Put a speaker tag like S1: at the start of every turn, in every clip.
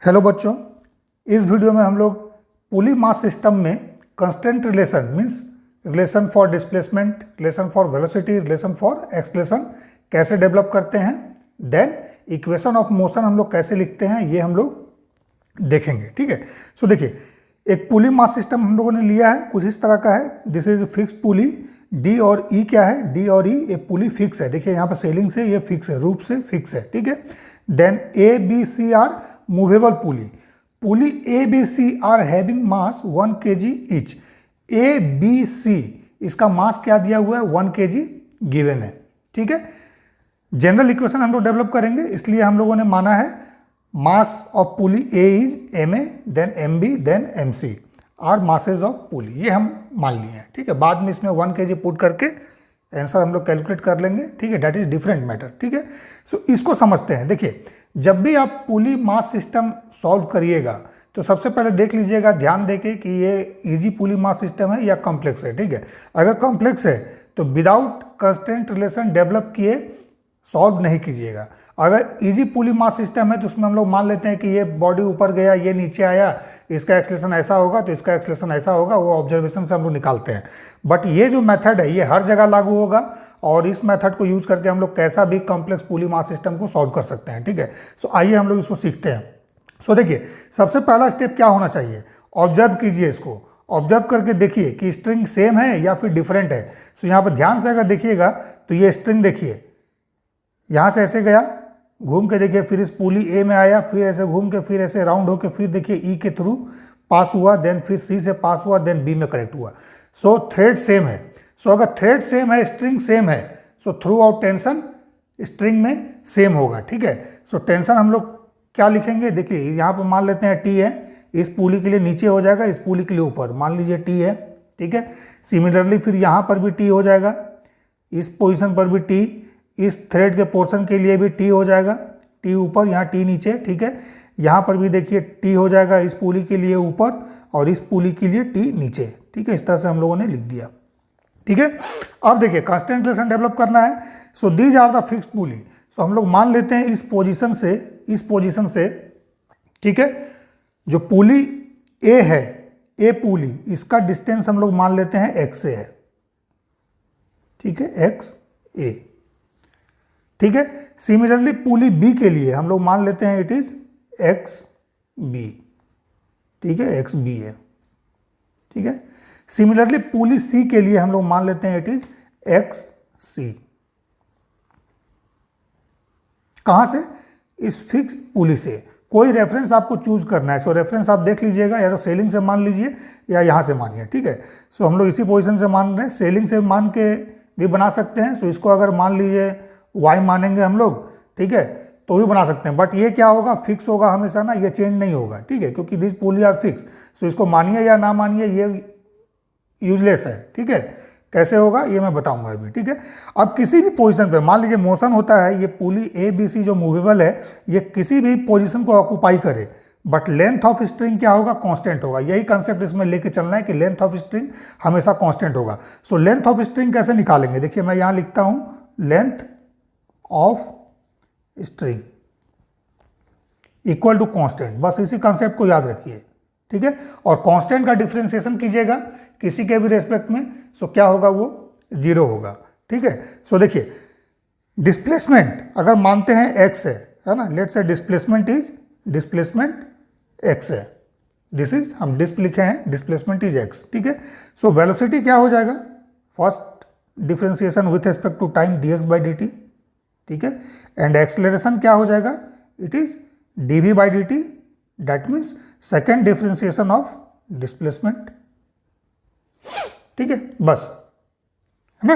S1: Hello बच्चों, इस video में हम लोग पुली मास सिस्टम में constant relation means relation for displacement, relation for velocity, relation for acceleration कैसे डेवलप करते हैं, देन इक्वेशन ऑफ मोशन हम लोग कैसे लिखते हैं ये हम लोग देखेंगे। ठीक है, सो देखिए एक पुली मास सिस्टम हम लोगों ने लिया है, कुछ इस तरह का है। This is fix pulley. D और ई क्या है? डी और ई ये पुली फिक्स है। देखिए यहाँ पर सेलिंग से ये फिक्स है, रूप से फिक्स है। ठीक है, then A B C are movable pulley. Pulley A B C are having mass 1 kg each. A B C इसका मास क्या दिया हुआ है? 1 kg गिवन है। ठीक है, जनरल इक्वेशन हम लोग डेवलप करेंगे, इसलिए हम लोगों ने माना है mass of pulley A is M A, then M B, then M C are masses of pulley, ये हम मान लिए हैं। ठीक है, बाद में इसमें 1 kg पुट करके आंसर हम लोग कैलकुलेट कर लेंगे। ठीक है, दैट इज डिफरेंट मैटर। ठीक है, सो इसको समझते हैं। देखिए जब भी आप पुली मास सिस्टम सॉल्व करिएगा तो सबसे पहले देख लीजिएगा, ध्यान देके कि ये इजी पुली मास सिस्टम है या कॉम्प्लेक्स है। ठीक है, अगर कॉम्प्लेक्स है तो विदाउट कंस्टेंट रिलेशन डेवलप किए सॉल्व नहीं कीजिएगा। अगर इजी पुली मास सिस्टम है तो उसमें हम लोग मान लेते हैं कि ये बॉडी ऊपर गया, ये नीचे आया, इसका एक्सलेशन ऐसा होगा तो इसका एक्सलेशन ऐसा होगा, वो ऑब्जर्वेशन से हम लोग निकालते हैं। बट ये जो मेथड है ये हर जगह लागू होगा और इस मेथड को यूज करके हम लोग कैसा भी कॉम्प्लेक्स पुली मास सिस्टम को सॉल्व कर सकते हैं। ठीक है, सो आइए हम लोग इसको सीखते हैं। सो देखिए सबसे पहला स्टेप क्या होना चाहिए? ऑब्जर्व कीजिए इसको। ऑब्जर्व करके देखिए कि स्ट्रिंग सेम है या फिर डिफरेंट है। सो यहाँ पर ध्यान से अगर देखिएगा तो ये स्ट्रिंग देखिए, यहाँ से ऐसे गया, घूम के देखिए, फिर इस पुली ए में आया, फिर ऐसे घूम के, फिर ऐसे राउंड होके, फिर देखिए ई के थ्रू पास हुआ, देन फिर सी से पास हुआ, देन बी में कनेक्ट हुआ। सो थ्रेड सेम है। सो अगर थ्रेड सेम है, स्ट्रिंग सेम है, so through out tension string में सेम होगा। ठीक है, सो टेंशन हम लोग क्या लिखेंगे? देखिए यहाँ पर मान लेते हैं टी है, इस पुली के लिए नीचे हो जाएगा, इस पुली के लिए ऊपर, मान लीजिए टी है। ठीक है, सिमिलरली फिर यहाँ पर भी टी हो जाएगा, इस पोजिशन पर भी टी, इस थ्रेड के पोर्शन के लिए भी टी हो जाएगा, टी ऊपर, यहाँ टी नीचे। ठीक है, यहाँ पर भी देखिए टी हो जाएगा, इस पुली के लिए ऊपर और इस पुली के लिए टी नीचे। ठीक है, इस तरह से हम लोगों ने लिख दिया। ठीक है, अब देखिए कांस्टेंट रिलेशन डेवलप करना है। So these are the fixed pulley. सो हम लोग मान लेते हैं इस पोजीशन से, ठीक है, जो पुली ए है, ए पुली, इसका डिस्टेंस हम लोग मान लेते हैं एक्स ए है। ठीक है, एक्स ए। ठीक है, सिमिलरली पुली बी के लिए हम लोग मान लेते हैं इट इज एक्स बी। ठीक है, एक्स बी है। ठीक है, सिमिलरली पुली सी के लिए हम लोग मान लेते हैं इट इज एक्स सी। कहां से? इस फिक्स पुली से। कोई रेफरेंस आपको चूज करना है। सो रेफरेंस आप देख लीजिएगा, या तो सेलिंग से मान लीजिए या यहां से मानिए। ठीक है, सो हम लोग इसी पोजीशन से मान रहे हैं, सेलिंग से मान के भी बना सकते हैं। सो इसको अगर मान लीजिए वाई मानेंगे हम लोग, ठीक है, तो भी बना सकते हैं। बट ये क्या होगा? फिक्स होगा हमेशा ना, ये चेंज नहीं होगा। ठीक है, क्योंकि दिस पुली आर फिक्स। सो इसको मानिए या ना मानिए ये यूजलेस है। ठीक है, कैसे होगा ये मैं बताऊंगा अभी। ठीक है, अब किसी भी पोजीशन पे मान लीजिए मोशन होता है, ये पुली ए बी सी जो मूवेबल है, ये किसी भी पोजीशन को ऑक्यूपाई करे, बट लेंथ ऑफ स्ट्रिंग क्या होगा? कांस्टेंट होगा। यही कंसेप्ट इसमें लेके चलना है कि लेंथ ऑफ स्ट्रिंग हमेशा कांस्टेंट होगा। सो लेंथ ऑफ स्ट्रिंग कैसे निकालेंगे? देखिए मैं यहाँ लिखता हूँ length of string equal to constant. बस इसी कंसेप्ट को याद रखिए। ठीक है, और कांस्टेंट का डिफरेंशिएशन कीजिएगा किसी के भी रेस्पेक्ट में, सो क्या होगा? वो 0 होगा। ठीक है, सो देखिए डिस्प्लेसमेंट अगर मानते हैं एक्स है ना, लेट्स से डिस्प्लेसमेंट एक्स है। दिस इज हम डिस्प लिखे हैं, डिस्प्लेसमेंट इज एक्स। ठीक है, सो वेलोसिटी क्या हो जाएगा? First differentiation with respect to time dx by dt। ठीक है, एंड एक्सेलरेशन क्या हो जाएगा? It is dv by dt, that means second differentiation of displacement. ठीक है, बस है ना।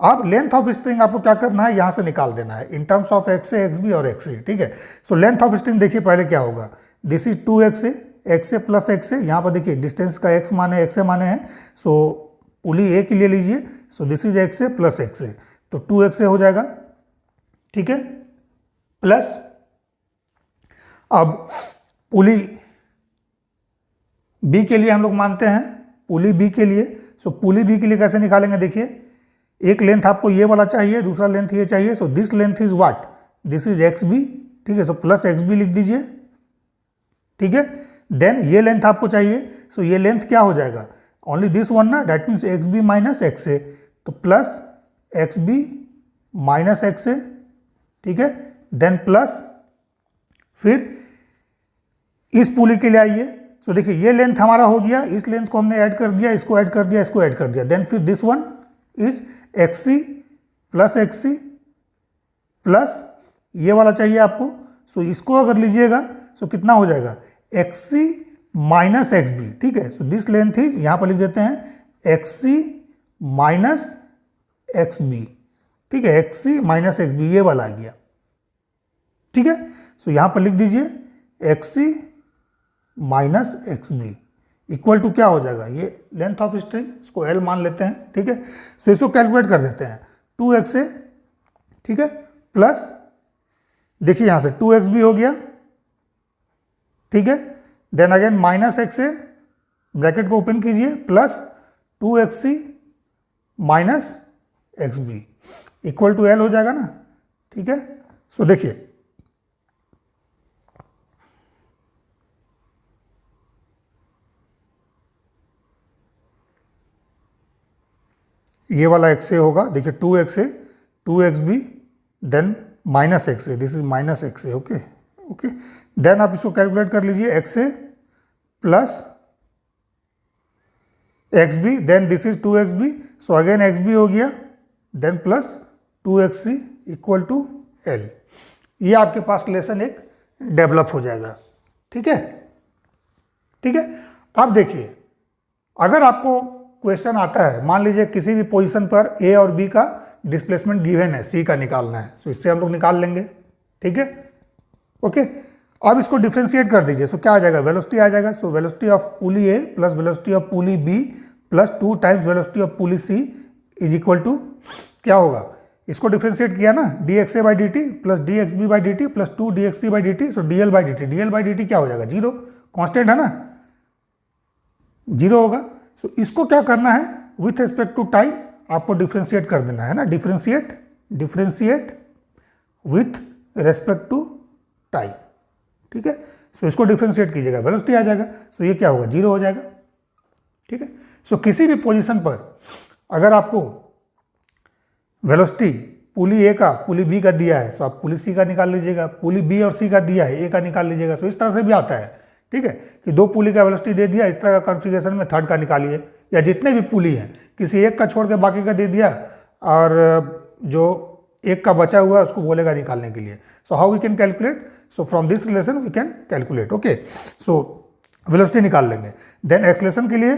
S1: अब लेंथ ऑफ स्ट्रिंग आपको क्या करना है? यहां से निकाल देना है in terms of X A, X B और एक्स सी। ठीक है, सो लेंथ ऑफ स्ट्रिंग देखिए पहले क्या होगा? This is 2x a, x A plus x a. यहाँ पर देखिए डिस्टेंस का एक्स माने एक्स ए माने हैं, सो पुली ए के लिए लीजिए, so this is x A plus x a, तो 2x ए हो जाएगा। ठीक है, प्लस अब पुली बी के लिए हम लोग मानते हैं, पुली बी के लिए, सो पुली बी के लिए कैसे निकालेंगे? देखिए एक लेंथ आपको ये वाला चाहिए, दूसरा लेंथ ये चाहिए। So this length is what? This is X B. ठीक है, सो प्लस एक्स बी लिख दीजिए। ठीक है। देन ये लेंथ आपको चाहिए, सो ये लेंथ क्या हो जाएगा, ओनली दिस वन ना, that means x b minus x a, तो plus x b minus x a, ठीक है। देन प्लस फिर इस पुली के लिए आइए, सो देखिए ये लेंथ हमारा हो गया, इस लेंथ को हमने ऐड कर दिया, इसको ऐड कर दिया, इसको ऐड कर दिया। देन फिर this one is X C plus X C plus ये वाला चाहिए आपको, सो इसको अगर लीजिएगा सो कितना हो जाएगा, x C minus X B, ठीक है। सो दिस लेंथ इज, यहाँ पर लिख देते हैं x C minus X B, ठीक है, x C minus X B, ये वाला आ गया, ठीक है। सो यहाँ पर लिख दीजिए X C minus X B equal to क्या हो जाएगा, ये लेंथ ऑफ स्ट्रिंग, इसको एल मान लेते हैं, ठीक है। सो इसको कैलकुलेट कर देते हैं, 2x ए, ठीक है, प्लस देखिए यहाँ से 2x भी हो गया, ठीक है। Then again minus x A, bracket को ओपन कीजिए, plus 2xc minus X B equal to L हो जाएगा ना, ठीक है। सो देखिए ये वाला एक्स ए होगा, देखिए 2x A 2xb then minus x A, this is minus x A, okay okay. Then आप इसको कैलकुलेट कर लीजिए, X A plus x B, then this is 2xb, so again X B हो गया, then plus 2xc equal to L. ये आपके पास relation एक develop हो जाएगा, ठीक है, ठीक है। अब देखिए अगर आपको क्वेश्चन आता है, मान लीजिए किसी भी पोजीशन पर ए और बी का डिस्प्लेसमेंट गिवन है, सी का निकालना है, सो इससे हम लोग निकाल लेंगे, ठीक है, ओके। अब इसको डिफ्रेंशिएट कर दीजिए, सो क्या आ जाएगा, वेलोसिटी आ जाएगा, so velocity of pulley A plus velocity of pulley B plus 2 times velocity of pulley C is equal to क्या होगा, इसको डिफ्रेंशिएट किया ना, D X A by D T plus D X B by D T plus 2 D X C by D T, so D L by D T, D L by D T क्या हो जाएगा, zero, constant है ना, zero होगा। सो इसको क्या करना है, विथ रिस्पेक्ट टू टाइम आपको डिफ्रेंशिएट कर देना है ना, differentiate with respect to time, ठीक है। सो इसको डिफ्रेंशिएट कीजिएगा, वेलोसिटी आ जाएगा, सो ये क्या होगा, जीरो हो जाएगा, ठीक है। सो किसी भी पोजीशन पर अगर आपको वेलोसिटी पुली ए का पुली बी का दिया है, सो आप पुली सी का निकाल लीजिएगा, पुली बी और सी का दिया है, ए का निकाल लीजिएगा। सो इस तरह से भी आता है, ठीक है, कि दो पुली का वेलोसिटी दे दिया, इस तरह का कॉन्फ़िगरेशन में थर्ड का निकालिए, या जितने भी पुली हैं किसी एक का छोड़ के बाकी का दे दिया, और जो एक का बचा हुआ है उसको बोलेगा निकालने के लिए। So how we can calculate, so from this relation we can calculate, okay. So velocity निकाल लेंगे, देन एक्सलेशन के लिए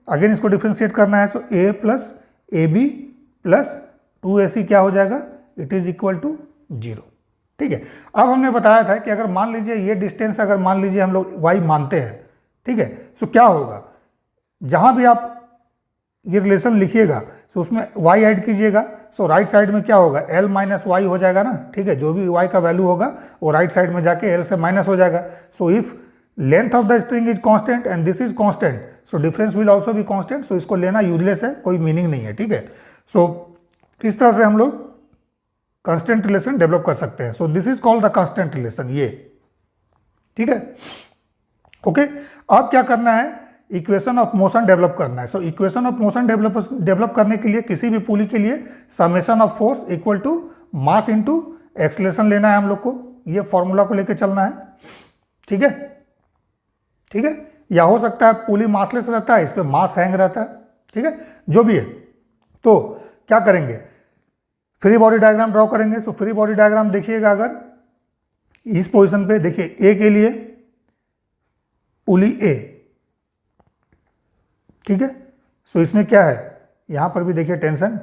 S1: अगेन इसको डिफ्रेंशिएट करना है, so A plus A B plus 2ac क्या हो जाएगा, it is equal to zero, ठीक है। अब हमने बताया था कि अगर मान लीजिए ये डिस्टेंस अगर मान लीजिए हम लोग y मानते हैं, ठीक है, सो क्या होगा, जहां भी आप ये रिलेशन लिखिएगा सो उसमें y ऐड कीजिएगा, सो राइट साइड में क्या होगा, l माइनस वाई हो जाएगा ना, ठीक है, जो भी y का वैल्यू होगा वो राइट साइड में जाके l से माइनस हो जाएगा। So if length of the string is constant and this is constant, so difference will also be constant, so इसको लेना यूजलेस है, कोई मीनिंग नहीं है, ठीक है। सो इस तरह से हम लोग कांस्टेंट रिलेशन डेवलप कर सकते हैं। सो this is called the constant relation, ये ठीक है, ओके। अब क्या करना है, इक्वेशन ऑफ मोशन डेवलप करना है। So equation of motion develop करने के लिए किसी भी पुली के लिए summation of force equal to mass into acceleration लेना है हम लोग को, ये फॉर्मूला को लेके चलना है, ठीक है, ठीक है। या हो सकता है पुली मासलेस रहता है, इस पर मास हैंग रहता है, ठीक है, जो भी है। तो क्या करेंगे, फ्री बॉडी डायग्राम ड्रॉ करेंगे। सो फ्री बॉडी डायग्राम देखिएगा, अगर इस पोजीशन पे देखिए ए के लिए पुली ए, ठीक है, सो इसमें क्या है, यहां पर भी देखिए टेंशन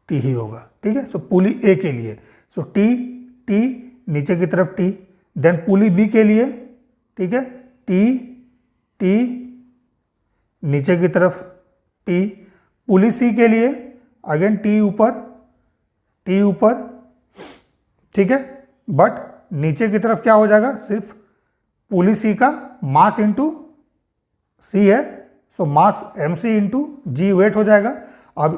S1: टी ही होगा, ठीक है। सो पुली ए के लिए सो टी टी नीचे की तरफ टी, देन पुली बी के लिए, ठीक है, टी टी नीचे की तरफ टी, पुली सी के लिए अगेन टी ऊपर, ठीक है, बट नीचे की तरफ क्या हो जाएगा, सिर्फ पुली सी का मास इंटू सी है, सो मास mc इंटू जी वेट हो जाएगा। अब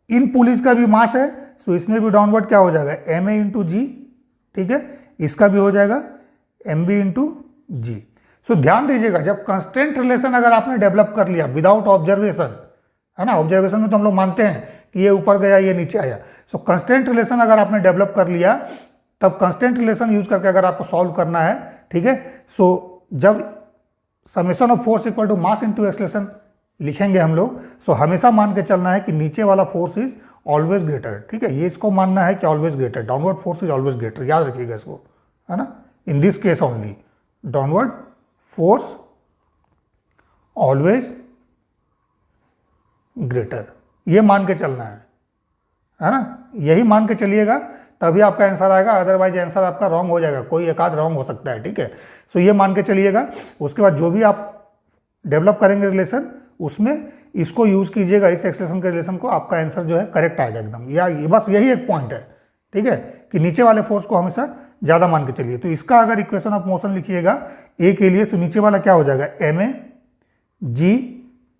S1: इन पुलिस का भी मास है, सो इसमें भी डाउनवर्ड क्या हो जाएगा, ma इंटू जी, ठीक है, इसका भी हो जाएगा mb इंटू जी। सो ध्यान दीजिएगा, जब कंस्ट्रेंट रिलेशन अगर आपने डेवलप कर लिया विदाउट ऑब्जर्वेशन, है ना, ऑब्जर्वेशन में तो हम लोग मानते हैं कि ये ऊपर गया ये नीचे आया। सो कंस्ट्रेंट रिलेशन अगर आपने डेवलप कर लिया, तब कंस्ट्रेंट रिलेशन यूज करके अगर आपको सॉल्व करना है, ठीक है, सो जब summation of force equal to mass into acceleration लिखेंगे हम लोग, सो हमेशा मान के चलना है कि नीचे वाला फोर्स इज ऑलवेज ग्रेटर, ठीक है, ये इसको मानना है कि always greater, downward force is always greater, याद रखिएगा इसको, है ना, in this case only downward force always greater, ये मान के चलना है ना, यही मान के चलिएगा तभी आपका आंसर आएगा, अदरवाइज आंसर आपका रॉन्ग हो जाएगा, कोई एक आध रॉन्ग हो सकता है, ठीक है। सो ये मान के चलिएगा। उसके बाद जो भी आप डेवलप करेंगे रिलेशन, उसमें इसको यूज कीजिएगा, इस एक्सप्रेशन के रिलेशन को, आपका आंसर जो है करेक्ट आएगा एकदम। या बस यही एक पॉइंट है, ठीक है, कि नीचे वाले फोर्स को हमेशा ज़्यादा मान के चलिए। तो इसका अगर इक्वेशन ऑफ मोशन लिखिएगा ए के लिए, तो नीचे वाला क्या हो जाएगा, m a g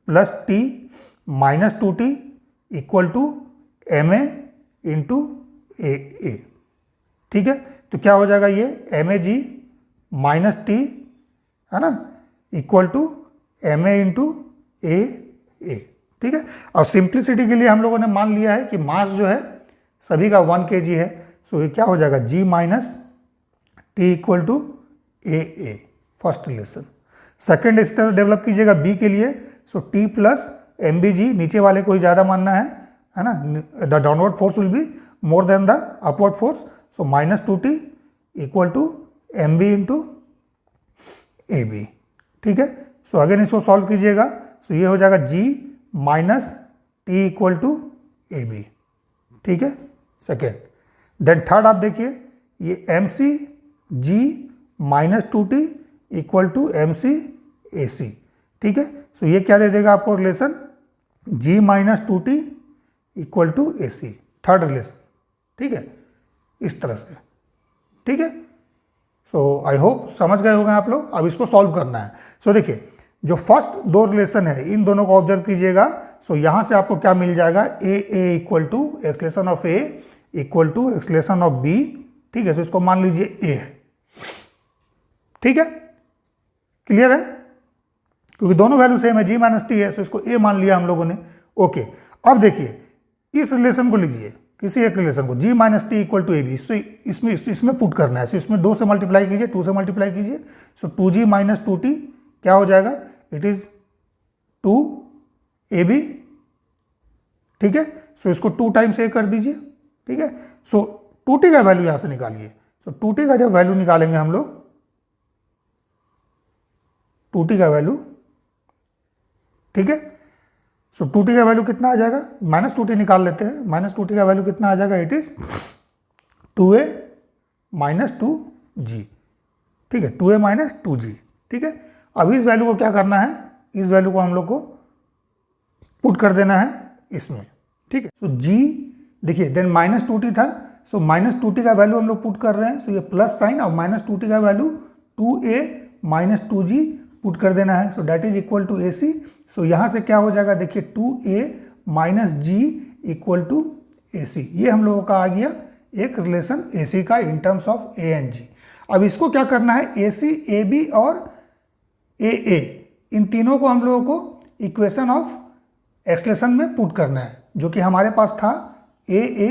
S1: plus t minus 2t equal to m a into a, ठीक है। तो क्या हो जाएगा ये m a g minus t, है ना, equal to m a into a, ठीक है। और सिंप्लिसिटी के लिए हम लोगों ने मान लिया है कि मास जो है सभी का 1 kg है। सो ये क्या हो जाएगा g minus t equal to a, first relation. Second इस तरह से डेवलप कीजिएगा बी के लिए। So t plus m b g, नीचे वाले को ही ज़्यादा मानना है ना, the downward force will be more than the upward force. So minus 2t equal to m b into a b, ठीक है। सो अगेन इसको सॉल्व कीजिएगा। सो ये हो जाएगा g minus t equal to A b, ठीक है, सेकेंड। देन थर्ड आप देखिए, ये m c g minus 2t equal to m c a c, ठीक है। सो ये क्या दे देगा आपको relation, g minus 2t equal to a c, third relation, ठीक है, इस तरह से, ठीक है। सो आई होप समझ गए होंगे आप लोग। अब इसको सॉल्व करना है। सो देखिए, जो फर्स्ट दो रिलेशन है इन दोनों को ऑब्जर्व कीजिएगा। सो यहाँ से आपको क्या मिल जाएगा, a equal to acceleration of a equal to acceleration of b, ठीक है। सो इसको मान लीजिए ए है, ठीक है, क्लियर है, क्योंकि दोनों वैल्यू सेम है, जी माइनस टी है, सो इसको ए मान लिया हम लोगों ने। ओके, अब देखिए इस रिलेशन को लीजिए, किसी एक रिलेशन को, g minus t equal to A b, इसमें पुट करना है। सो इसमें 2 से मल्टीप्लाई कीजिए, 2 से मल्टीप्लाई कीजिए। सो 2g माइनस 2t क्या हो जाएगा, इट इज 2ab, ठीक है। सो इसको 2 टाइम्स ए कर दीजिए, ठीक है। सो 2t का वैल्यू यहां से निकालिए। सो 2t का जब वैल्यू निकालेंगे हम लोग, 2t का वैल्यू, ठीक है। सो 2t का वैल्यू कितना आ जाएगा, माइनस 2t निकाल लेते हैं। माइनस 2t का वैल्यू कितना आ जाएगा, it is 2a minus 2g, ठीक है, 2a माइनस 2g, ठीक है। अब इस वैल्यू को क्या करना है, इस वैल्यू को हम लोग को पुट कर देना है इसमें, ठीक है। सो g देखिए, देन माइनस 2t था, सो माइनस 2t का वैल्यू हम लोग पुट कर रहे हैं। सो ये प्लस साइन, और माइनस 2t का value 2a minus 2g put कर देना है। So that is equal to a C. So यहाँ से क्या हो जाएगा, देखिए 2a minus ji equal to a c, ये हम लोगों का आ गया एक रिलेशन ए सी का in terms of a and g. अब इसको क्या करना है, ए सी, ए बी और ए, इन तीनों को हम लोगों को इक्वेशन ऑफ एक्सलेशन में पुट करना है, जो कि हमारे पास था A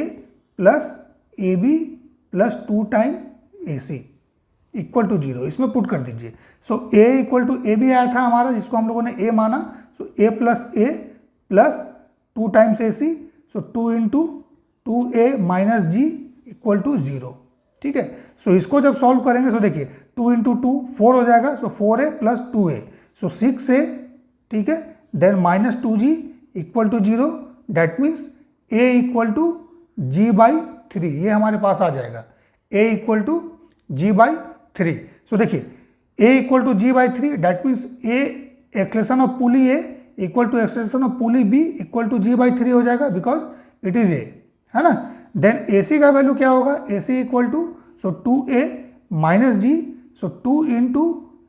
S1: plus A B plus 2 time A C equal to 0, इसमें पुट कर दीजिए। So A equal to A B आया था हमारा, जिसको हम लोगों ने ए माना। So A plus 2 times A C, so 2 into 2a minus ji equal to 0, ठीक है। सो इसको जब सॉल्व करेंगे, सो देखिए 2 इंटू 2 4 हो जाएगा। सो 4a प्लस 2a, सो 6a, ठीक है। Then minus 2g equal to 0, that means a equal to g by 3, ये हमारे पास आ जाएगा, a equal to g by 3। So देखिए a equal to g by 3, that means a acceleration of pulley a equal to acceleration of pulley b equal to g by 3 हो जाएगा, because it is a, है ना। Then AC का value क्या होगा, AC equal to, so 2a minus g, so 2 into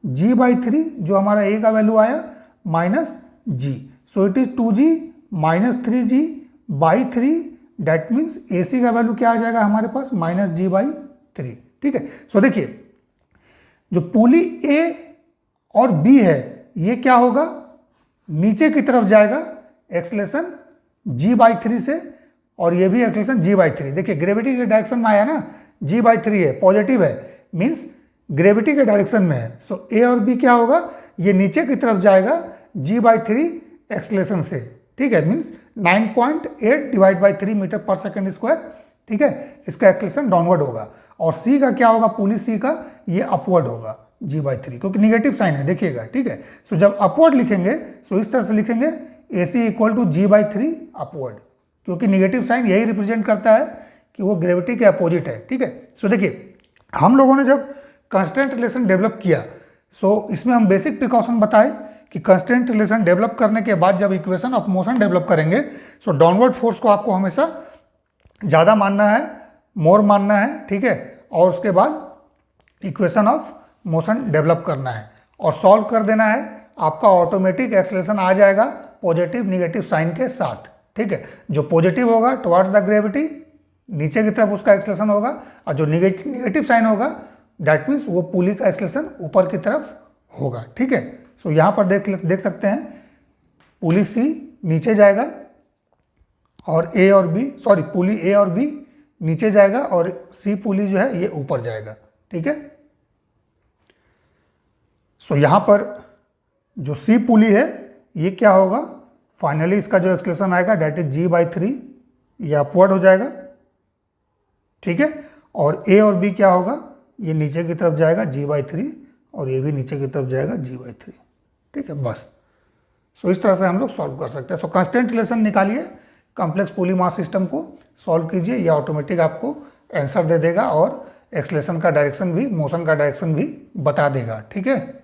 S1: g by 3, जो हमारा a का वैल्यू आया, minus g, so it is 2g minus 3g by 3, that means AC का वैल्यू क्या आ जाएगा हमारे पास, माइनस जी बाई 3, ठीक है। सो देखिए जो पुली ए और बी है ये क्या होगा, नीचे की तरफ जाएगा एक्सलेशन g/3 से, और ये भी एक्सलेशन g/3। देखिए ग्रेविटी के डायरेक्शन में आया ना, g/3 है, पॉजिटिव है, मीन्स ग्रेविटी के डायरेक्शन में है। सो ए और बी क्या होगा, ये नीचे की तरफ जाएगा g/3 एक्सलेशन से, ठीक है, मीन्स 9.8 / 3 मीटर पर सेकेंड स्क्वायर, ठीक है, इसका एक्सलेशन डाउनवर्ड होगा। और सी का क्या होगा, पुली सी का ये अपवर्ड होगा g/3, क्योंकि निगेटिव साइन है, देखिएगा, ठीक है। सो जब अपवर्ड लिखेंगे सो इस तरह से लिखेंगे AC = g/3 अपवर्ड, क्योंकि निगेटिव साइन यही रिप्रेजेंट करता है कि वो ग्रेविटी के अपोजिट है, ठीक है। सो देखिए हम लोगों ने जब कंस्टेंट रिलेशन डेवलप किया, सो इसमें हम बेसिक प्रिकॉशन बताए कि कंस्टेंट रिलेशन डेवलप करने के बाद जब इक्वेशन ऑफ मोशन डेवलप करेंगे, सो डाउनवर्ड फोर्स को आपको हमेशा ज़्यादा मानना है, मोर मानना है, ठीक है, और उसके बाद इक्वेशन ऑफ मोशन डेवलप करना है और सॉल्व कर देना है। आपका ऑटोमेटिक एक्सेलरेशन आ जाएगा पॉजिटिव निगेटिव साइन के साथ, ठीक है। जो पॉजिटिव होगा टुवर्ड्स द ग्रेविटी, नीचे की तरफ उसका एक्सेलरेशन होगा, और जो निगेटिव साइन होगा दैट मीन्स वो पुली का एक्सेलरेशन ऊपर की तरफ होगा, ठीक है। सो यहाँ पर देख सकते हैं पुली सी नीचे जाएगा और पुली ए और बी नीचे जाएगा और सी पुली जो है ये ऊपर जाएगा, ठीक है। सो यहाँ पर जो सी पुली है ये क्या होगा, फाइनली इसका जो एक्सेलरेशन आएगा दैट इज g/3, ये अपवर्ड हो जाएगा, ठीक है। और ए और बी क्या होगा, ये नीचे की तरफ जाएगा g/3 और ये भी नीचे की तरफ जाएगा g/3, ठीक है, बस। सो इस तरह से हम लोग सॉल्व कर सकते हैं। सो कांस्टेंट रिलेशन निकालिए, कॉम्प्लेक्स पुली मास सिस्टम को सॉल्व कीजिए, ये ऑटोमेटिक आपको आंसर दे देगा और एक्सेलरेशन का डायरेक्शन भी, मोशन का डायरेक्शन भी बता देगा, ठीक है।